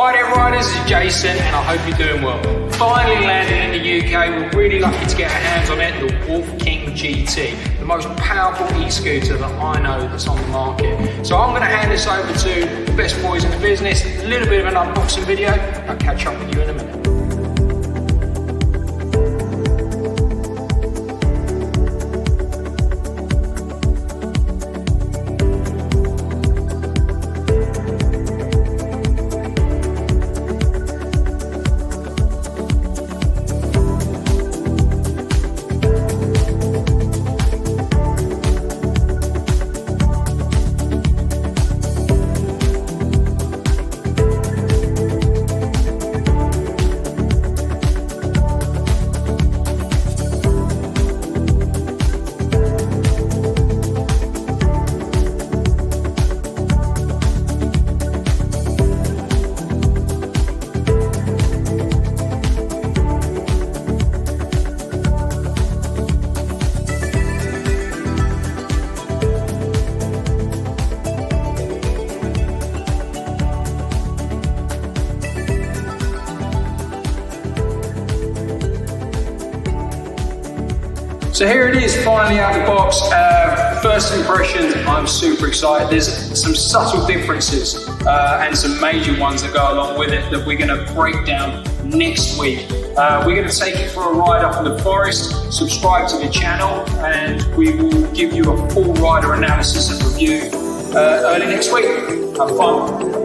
Hi there riders, it's Jason and I hope you're doing well. Finally landed in the UK, we're really lucky to get our hands on it, the Wolf King GT, the most powerful e-scooter that I know that's on the market. So I'm going to hand this over to the best boys in the business, a little bit of an unboxing video, I'll catch up with you in a minute. So here it is, finally out of the box. First impressions, I'm super excited. There's some subtle differences and some major ones that go along with it that we're going to break down next week. We're going to take it for a ride up in the forest, subscribe to the channel, and we will give you a full rider analysis and review early next week. Have fun.